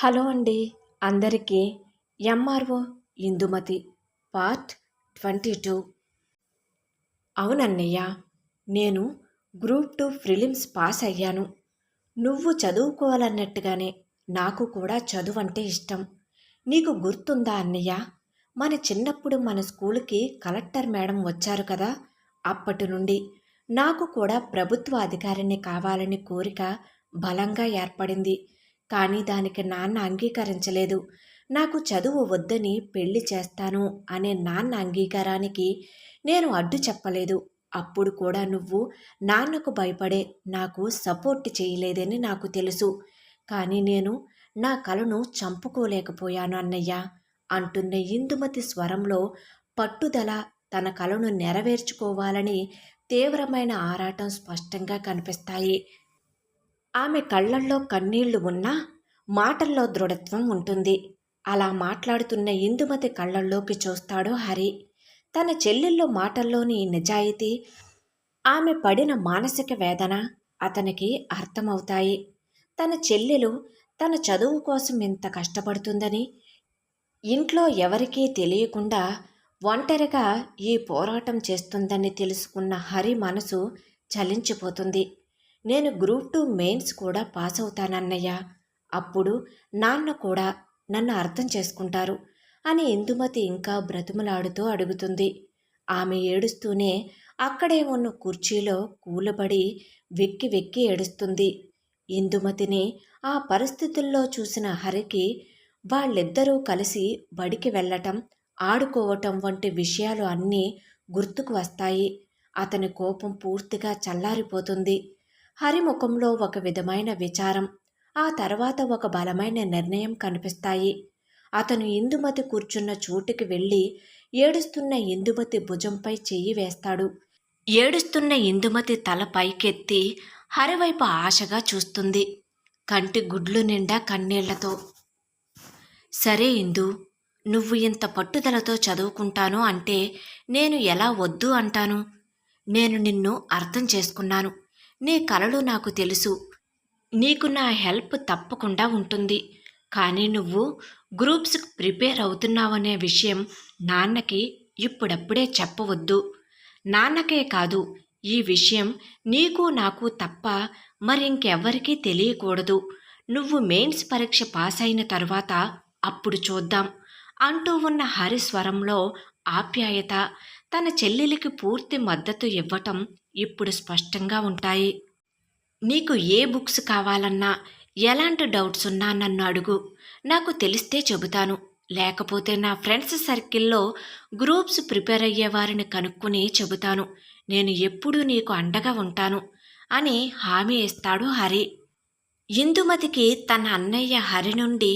Hello అండి అందరికీ. MRO Indumathi part 22. అవునన్నయ్య, నేను గ్రూప్ 2 ప్రిలిమ్స్ పాస్ అయ్యాను. నువ్వు చదువుకోవాలన్నట్టుగానే నాకు కూడా చదువు అంటే ఇష్టం. నీకు గుర్తుందా అన్నయ్య, మన చిన్నప్పుడు మన స్కూలుకి కలెక్టర్ మేడం వచ్చారు కదా. అప్పటి నుండి నాకు కూడా ప్రభుత్వ అధికారిని కావాలని కోరిక బలంగా ఏర్పడింది. కానీ దానికి నాన్న అంగీకరించలేదు. నాకు చదువు వద్దని పెళ్లి చేస్తాను అనే నాన్న అంగీకారానికి నేను అడ్డు చెప్పలేదు. అప్పుడు కూడా నువ్వు నాన్నకు భయపడే నాకు సపోర్ట్ చేయలేదని నాకు తెలుసు. కానీ నేను నా కలను చంపుకోలేకపోయాను అన్నయ్య అంటున్న ఇందుమతి స్వరంలో పట్టుదల, తన కలను నెరవేర్చుకోవాలని తీవ్రమైన ఆరాటం స్పష్టంగా కనిపిస్తాయి. ఆమె కళ్ళల్లో కన్నీళ్లు ఉన్నా మాటల్లో దృఢత్వం ఉంటుంది. అలా మాట్లాడుతున్న ఇందుమతి కళ్ళల్లోకి చూస్తాడు హరి. తన చెల్లెళ్ళు మాటల్లోని నిజాయితీ, ఆమె పడిన మానసిక వేదన అతనికి అర్థమవుతాయి. తన చెల్లెలు తన చదువు కోసం ఇంత కష్టపడుతుందని ఇంట్లో ఎవరికీ తెలియకుండా ఒంటరిగా ఈ పోరాటం చేస్తుందని తెలుసుకున్న హరి మనసు చలించిపోతుంది. నేను గ్రూప్ 2 మెయిన్స్ కూడా పాస్ అవుతానన్నయ్య. అప్పుడు నాన్న కూడా నన్ను అర్థం చేసుకుంటారు అని ఇందుమతి ఇంకా బ్రతిమలాడుతూ అడుగుతుంది. ఆమె ఏడుస్తూనే అక్కడే ఉన్న కుర్చీలో కూలబడి వెక్కి వెక్కి ఏడుస్తుంది. ఇందుమతిని ఆ పరిస్థితుల్లో చూసిన హరికి వాళ్ళిద్దరూ కలిసి బడికి వెళ్ళటం, ఆడుకోవటం వంటి విషయాలు అన్నీ గుర్తుకు వస్తాయి. అతని కోపం పూర్తిగా చల్లారిపోతుంది. హరి ముఖంలో ఒక విధమైన విచారం, ఆ తర్వాత ఒక బలమైన నిర్ణయం కనిపిస్తాయి. అతను ఇందుమతి కూర్చున్న చోటుకి వెళ్ళి ఏడుస్తున్న ఇందుమతి భుజంపై చెయ్యి వేస్తాడు. ఏడుస్తున్న ఇందుమతి తల పైకెత్తి హరివైపు ఆశగా చూస్తుంది, కంటి గుడ్లు నిండా కన్నీళ్లతో. సరే ఇందు, నువ్వు ఇంత పట్టుదలతో చదువుకుంటాను అంటే నేను ఎలా వద్దు అంటాను? నేను నిన్ను అర్థం చేసుకున్నాను. నీ కలలు నాకు తెలుసు. నీకు నా హెల్ప్ తప్పకుండా ఉంటుంది. కానీ నువ్వు గ్రూప్స్కి ప్రిపేర్ అవుతున్నావనే విషయం నాన్నకి ఇప్పుడప్పుడే చెప్పవద్దు. నాన్నకే కాదు, ఈ విషయం నీకు నాకు తప్ప మరింకెవ్వరికీ తెలియకూడదు. నువ్వు మెయిన్స్ పరీక్ష పాస్ అయిన తర్వాత అప్పుడు చూద్దాం అంటూ ఉన్న హరి స్వరంలో ఆప్యాయత, తన చెల్లెలికి పూర్తి మద్దతు ఇవ్వటం ఇప్పుడు స్పష్టంగా ఉంటాయి. నీకు ఏ బుక్స్ కావాలన్నా, ఎలాంటి డౌట్స్ ఉన్నా నన్ను అడుగు. నాకు తెలిస్తే చెబుతాను. లేకపోతే నా ఫ్రెండ్స్ సర్కిల్లో గ్రూప్స్ ప్రిపేర్ అయ్యేవారిని కనుక్కుని చెబుతాను. నేను ఎప్పుడూ నీకు అండగా ఉంటాను అని హామీ ఇస్తాడు హరి. ఇందుమతికి తన అన్నయ్య హరి నుండి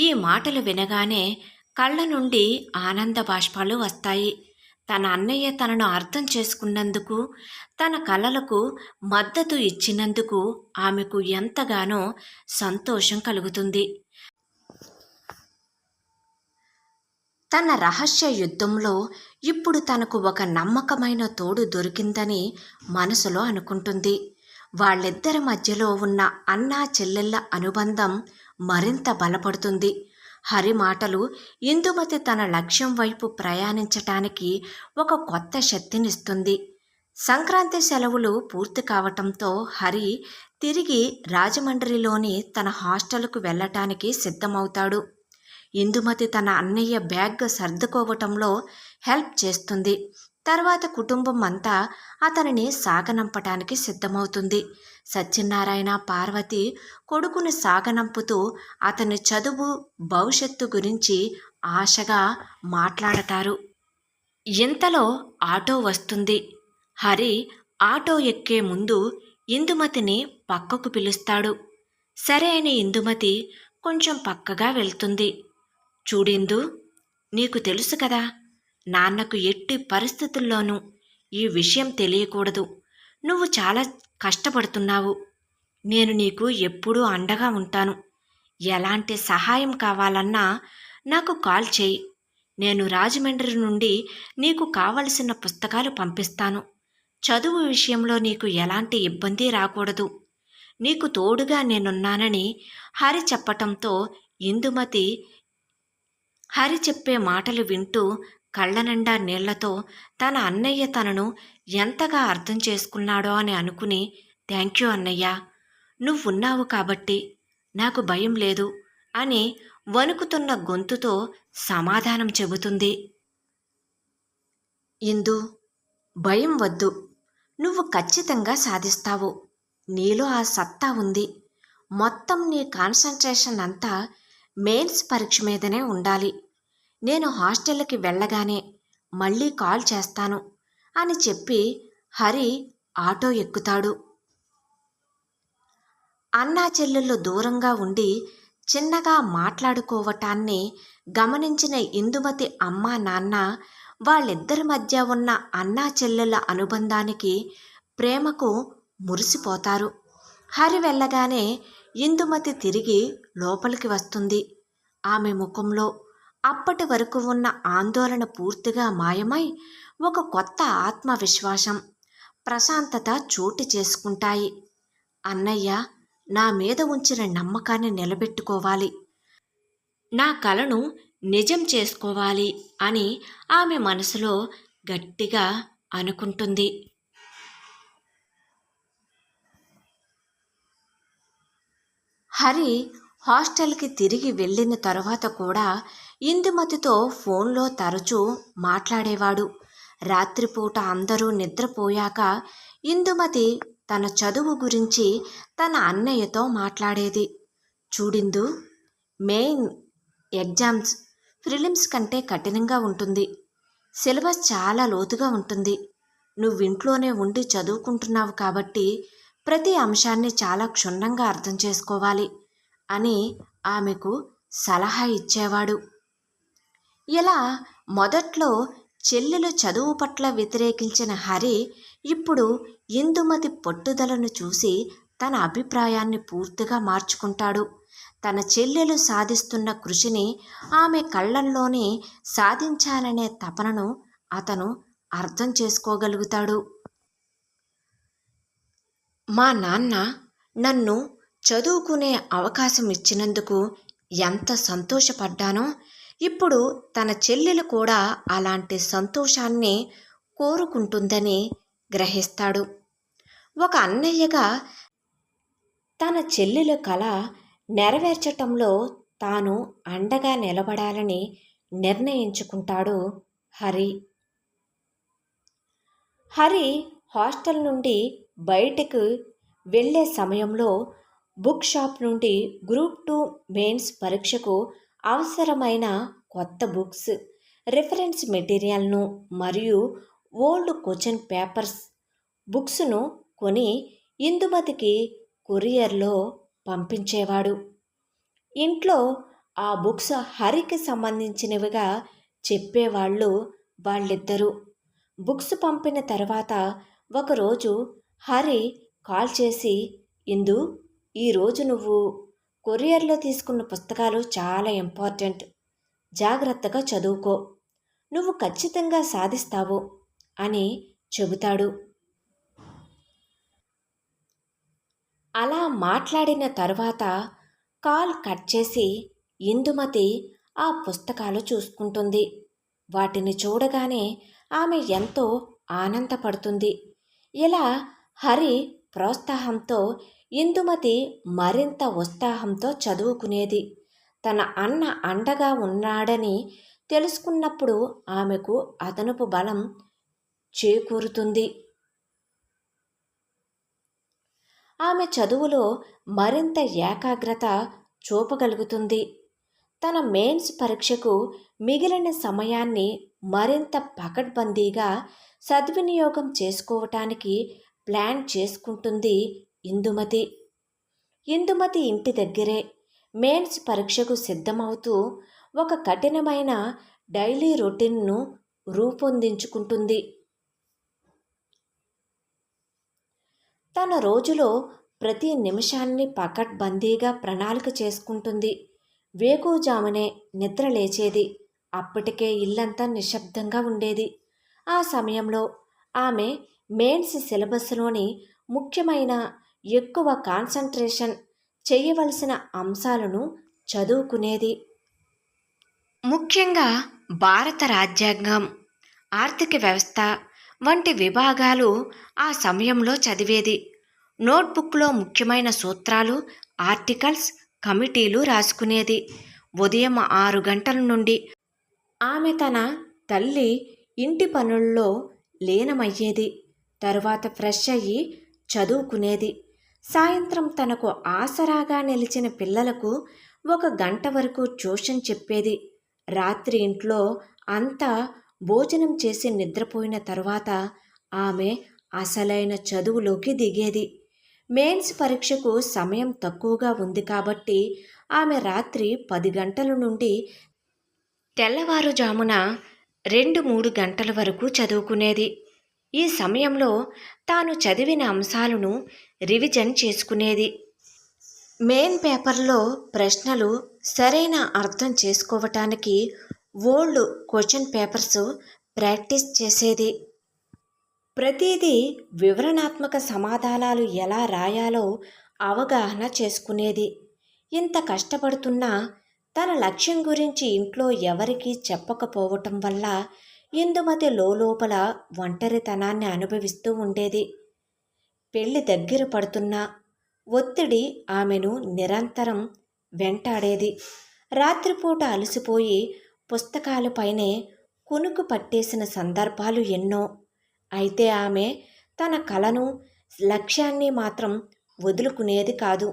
ఈ మాటలు వినగానే కళ్ళ నుండి ఆనంద బాష్పాలు వస్తాయి. తన అన్నయ్య తనను అర్థం చేసుకున్నందుకు, తన కలలకు మద్దతు ఇచ్చినందుకు ఆమెకు ఎంతగానో సంతోషం కలుగుతుంది. తన రహస్య యుద్ధంలో ఇప్పుడు తనకు ఒక నమ్మకమైన తోడు దొరికిందని మనసులో అనుకుంటుంది. వాళ్ళిద్దరి మధ్యలో ఉన్న అన్నా చెల్లెళ్ళ అనుబంధం మరింత బలపడుతుంది. హరి మాటలు ఇందుమతి తన లక్ష్యం వైపు ప్రయాణించటానికి ఒక కొత్త శక్తినిస్తుంది. సంక్రాంతి సెలవులు పూర్తి కావటంతో హరి తిరిగి రాజమండ్రిలోని తన హాస్టల్కు వెళ్ళటానికి సిద్ధమవుతాడు. ఇందుమతి తన అన్నయ్య బ్యాగ్ సర్దుకోవటంలో హెల్ప్ చేస్తుంది. తర్వాత కుటుంబం అంతా అతనిని సాగనంపటానికి సిద్ధమవుతుంది. సత్యనారాయణ, పార్వతి కొడుకుని సాగనంపుతూ అతని చదువు, భవిష్యత్తు గురించి ఆశగా మాట్లాడతారు. ఇంతలో ఆటో వస్తుంది. హరి ఆటో ఎక్కే ముందు ఇందుమతిని పక్కకు పిలుస్తాడు. సరే అని ఇందుమతి కొంచెం పక్కగా వెళ్తుంది. చూడిందు, నీకు తెలుసు కదా, నాన్నకు ఎట్టి పరిస్థితుల్లోనూ ఈ విషయం తెలియకూడదు. నువ్వు చాలా కష్టపడుతున్నావు. నేను నీకు ఎప్పుడూ అండగా ఉంటాను. ఎలాంటి సహాయం కావాలన్నా నాకు కాల్ చేయి. నేను రాజమండ్రి నుండి నీకు కావలసిన పుస్తకాలు పంపిస్తాను. చదువు విషయంలో నీకు ఎలాంటి ఇబ్బంది రాకూడదు. నీకు తోడుగా నేనున్నానని హరి చెప్పటంతో ఇందుమతి హరి చెప్పే మాటలు వింటూ కళ్ళనిండా నీళ్లతో తన అన్నయ్య తనను ఎంతగా అర్థం చేసుకున్నాడో అని అనుకుని, థ్యాంక్ యూ అన్నయ్య, నువ్వున్నావు కాబట్టి నాకు భయం లేదు అని వణుకుతున్న గొంతుతో సమాధానం చెబుతుంది. ఇందు, భయం వద్దు, నువ్వు ఖచ్చితంగా సాధిస్తావు. నీలో ఆ సత్తా ఉంది. మొత్తం నీ కాన్సంట్రేషన్ అంతా మెయిన్స్ పరీక్ష మీదనే ఉండాలి. నేను హాస్టల్కి వెళ్ళగానే మళ్ళీ కాల్ చేస్తాను అని చెప్పి హరి ఆటో ఎక్కుతాడు. అన్నా చెల్లెళ్ళు దూరంగా ఉండి చిన్నగా మాట్లాడుకోవటాన్ని గమనించిన ఇందుమతి అమ్మా నాన్న వాళ్ళిద్దరి మధ్య ఉన్న అన్నా చెల్లెళ్ళ అనుబంధానికి, ప్రేమకు మురిసిపోతారు. హరి వెళ్ళగానే ఇందుమతి తిరిగి లోపలికి వస్తుంది. ఆమె ముఖంలో అప్పటి వరకు ఉన్న ఆందోళన పూర్తిగా మాయమై ఒక కొత్త ఆత్మవిశ్వాసం, ప్రశాంతత చోటు చేసుకుంటాయి. అన్నయ్య నా మీద ఉంచిన నమ్మకాన్ని నిలబెట్టుకోవాలి, నా కలను నిజం చేసుకోవాలి అని ఆమె మనసులో గట్టిగా అనుకుంటుంది. హరి హాస్టల్కి తిరిగి వెళ్ళిన తరువాత కూడా ఇందుమతితో ఫోన్లో తరచూ మాట్లాడేవాడు. రాత్రిపూట అందరూ నిద్రపోయాక ఇందుమతి తన చదువు గురించి తన అన్నయ్యతో మాట్లాడేది. చూడిందు, మెయిన్ ఎగ్జామ్స్ ప్రిలిమ్స్ కంటే కఠినంగా ఉంటుంది. సిలబస్ చాలా లోతుగా ఉంటుంది. నువ్వింట్లోనే ఉండి చదువుకుంటున్నావు కాబట్టి ప్రతి అంశాన్ని చాలా క్షుణ్ణంగా అర్థం చేసుకోవాలి అని ఆమెకు సలహా ఇచ్చేవాడు. ఇలా మొదట్లో చెల్లెలు చదువు పట్ల వ్యతిరేకించిన హరి ఇప్పుడు ఇందుమతి పట్టుదలను చూసి తన అభిప్రాయాన్ని పూర్తిగా మార్చుకుంటాడు. తన చెల్లెలు సాధిస్తున్న కృషిని, ఆమె కళ్ళల్లోనే సాధించాలనే తపనను అతను అర్థం చేసుకోగలుగుతాడు. మా నాన్న నన్ను చదువుకునే అవకాశం ఇచ్చినందుకు ఎంత సంతోషపడ్డానో, ఇప్పుడు తన చెల్లెలు కూడా అలాంటి సంతోషాన్ని కోరుకుంటుందని గ్రహిస్తాడు. ఒక అన్నయ్యగా తన చెల్లెల కల నెరవేర్చటంలో తాను అండగా నిలబడాలని నిర్ణయించుకుంటాడు హరి. హరి హాస్టల్ నుండి బయటకు వెళ్ళే సమయంలో బుక్ షాప్ నుండి గ్రూప్ 2 మెయిన్స్ పరీక్షకు అవసరమైన కొత్త బుక్స్, రిఫరెన్స్ మెటీరియల్ను మరియు ఓల్డ్ క్వశ్చన్ పేపర్స్ బుక్స్ను కొని ఇందుమతికి కొరియర్లో పంపించేవాడు. ఇంట్లో ఆ బుక్స్ హరికి సంబంధించినవిగా చెప్పేవాళ్ళు వాళ్ళిద్దరూ. బుక్స్ పంపిన తర్వాత ఒకరోజు హరి కాల్ చేసి, ఇందు, ఈరోజు నువ్వు కొరియర్లో తీసుకున్న పుస్తకాలు చాలా ఇంపార్టెంట్, జాగ్రత్తగా చదువుకో, నువ్వు ఖచ్చితంగా సాధిస్తావు అని చెబుతాడు. అలా మాట్లాడిన తర్వాత కాల్ కట్ చేసి ఇందుమతి ఆ పుస్తకాలు చూసుకుంటుంది. వాటిని చూడగానే ఆమె ఎంతో ఆనందపడుతుంది. ఇలా హరి ప్రోత్సాహంతో ఇందుమతి మరింత ఉత్సాహంతో చదువుకునేది. తన అన్న అండగా ఉన్నాడని తెలుసుకున్నప్పుడు ఆమెకు అదనపు బలం చేకూరుతుంది. ఆమె చదువులో మరింత ఏకాగ్రత చూపగలుగుతుంది. తన మెయిన్స్ పరీక్షకు మిగిలిన సమయాన్ని మరింత పకడ్బందీగా సద్వినియోగం చేసుకోవటానికి ప్లాన్ చేసుకుంటుంది ఇందుమతి. ఇందుమతి ఇంటి దగ్గరే మెయిన్స్ పరీక్షకు సిద్ధమవుతూ ఒక కఠినమైన డైలీ రొటీన్ను రూపొందించుకుంటుంది. తన రోజులో ప్రతి నిమిషాన్ని పకడ్బందీగా ప్రణాళిక చేసుకుంటుంది. వేకువజామునే నిద్ర లేచేది. అప్పటికే ఇల్లంతా నిశ్శబ్దంగా ఉండేది. ఆ సమయంలో ఆమె మెయిన్స్ సిలబస్లోని ముఖ్యమైన, ఎక్కువ కాన్సంట్రేషన్ చేయవలసిన అంశాలను చదువుకునేది. ముఖ్యంగా భారత రాజ్యాంగం, ఆర్థిక వ్యవస్థ వంటి విభాగాలు ఆ సమయంలో చదివేది. నోట్బుక్లో ముఖ్యమైన సూత్రాలు, ఆర్టికల్స్, కమిటీలు రాసుకునేది. ఉదయం 6 గంటల నుండి ఆమె తన తల్లి ఇంటి పనుల్లో లీనమయ్యేది. తరువాత ఫ్రెష్ అయ్యి చదువుకునేది. సాయంత్రం తనకు ఆసరాగా నిలిచిన పిల్లలకు 1 గంట వరకు ట్యూషన్ చెప్పేది. రాత్రి ఇంట్లో అంతా భోజనం చేసి నిద్రపోయిన తరువాత ఆమె అసలైన చదువులోకి దిగేది. మెయిన్స్ పరీక్షకు సమయం తక్కువగా ఉంది కాబట్టి ఆమె రాత్రి 10 గంటల నుండి తెల్లవారుజామున 2-3 గంటల వరకు చదువుకునేది. ఈ సమయంలో తాను చదివిన అంశాలను రివిజన్ చేసుకునేది. మెయిన్ పేపర్లో ప్రశ్నలు సరైన అర్థం చేసుకోవటానికి ఓల్డ్ క్వశ్చన్ పేపర్స్ ప్రాక్టీస్ చేసేది. ప్రతిదీ వివరణాత్మక సమాధానాలు ఎలా రాయాలో అవగాహన చేసుకునేది. ఇంత కష్టపడుతున్నా తన లక్ష్యం గురించి ఇంట్లో ఎవరికీ చెప్పకపోవటం వల్ల ఇందుమతి లోపల ఒంటరితనాన్ని అనుభవిస్తూ ఉండేది. పెళ్లి దగ్గర పడుతున్నా ఒత్తిడి ఆమెను నిరంతరం వెంటాడేది. రాత్రిపూట అలసిపోయి పుస్తకాలపైనే కునుకు పట్టేసిన సందర్భాలు ఎన్నో. అయితే ఆమె తన కలను, లక్ష్యాన్ని మాత్రం వదులుకునేది కాదు.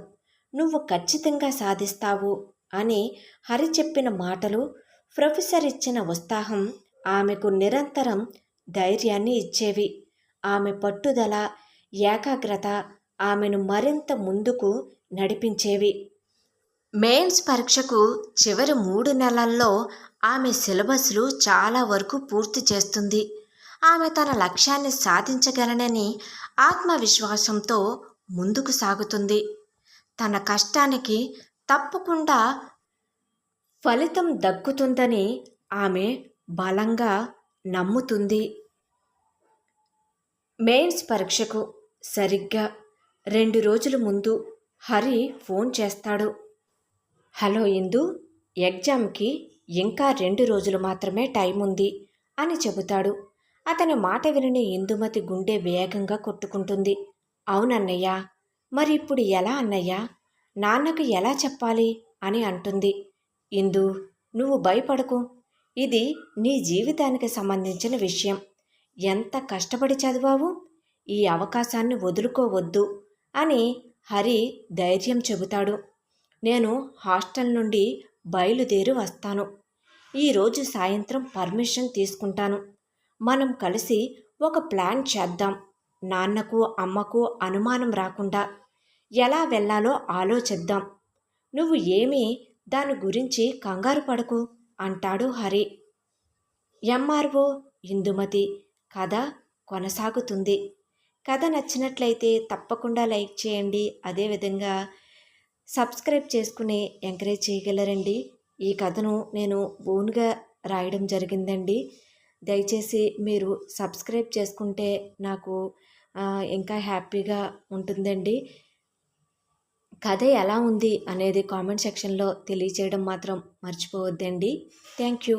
నువ్వు ఖచ్చితంగా సాధిస్తావు అని హరి చెప్పిన మాటలు, ప్రొఫెసర్ ఇచ్చిన ఉత్సాహం ఆమెకు నిరంతరం ధైర్యాన్ని ఇచ్చేవి. ఆమె పట్టుదల, ఏకాగ్రత ఆమెను మరింత ముందుకు నడిపించేవి. మెయిన్స్ పరీక్షకు చివరి 3 నెలల్లో ఆమె సిలబస్లు చాలా వరకు పూర్తి చేస్తుంది. ఆమె తన లక్ష్యాన్ని సాధించగలనని ఆత్మవిశ్వాసంతో ముందుకు సాగుతుంది. తన కష్టానికి తప్పకుండా ఫలితం దక్కుతుందని ఆమె బలంగా నమ్ముతుంది. మెయిన్స్ పరీక్షకు సరిగ్గా 2 రోజుల ముందు హరి ఫోన్ చేస్తాడు. హలో ఇందు, ఎగ్జామ్కి ఇంకా 2 రోజులు మాత్రమే టైం ఉంది అని చెబుతాడు. అతని మాట విని ఇందుమతి గుండె వేగంగా కొట్టుకుంటుంది. అవునన్నయ్య, మరి ఇప్పుడు ఎలా అన్నయ్య? నాన్నకు ఎలా చెప్పాలి అని అంటుంది. ఇందు, నువ్వు భయపడకు. ఇది నీ జీవితానికి సంబంధించిన విషయం. ఎంత కష్టపడి చదివావు? ఈ అవకాశాన్ని వదులుకోవద్దు అని హరి ధైర్యం చెబుతాడు. నేను హాస్టల్ నుండి బయలుదేరి వస్తాను. ఈరోజు సాయంత్రం పర్మిషన్ తీసుకుంటాను. మనం కలిసి ఒక ప్లాన్ చేద్దాం. నాన్నకు, అమ్మకు అనుమానం రాకుండా ఎలా వెళ్ళాలో ఆలోచిద్దాం. నువ్వు ఏమీ దాని గురించి కంగారు పడకు అంటాడు హరి. ఎంఆర్ఓ ఇందుమతి కథ కొనసాగుతుంది. కథ నచ్చినట్లయితే తప్పకుండా లైక్ చేయండి. అదేవిధంగా సబ్స్క్రైబ్ చేసుకుని ఎంకరేజ్ చేయగలరండి. ఈ కథను నేను ఓన్గా రాయడం జరిగిందండి. దయచేసి మీరు సబ్స్క్రైబ్ చేసుకుంటే నాకు ఇంకా హ్యాపీగా ఉంటుందండి. కథ ఎలా ఉంది అనేది కామెంట్ సెక్షన్లో తెలియచేయడం మాత్రం మర్చిపోవద్దండి. Thank you.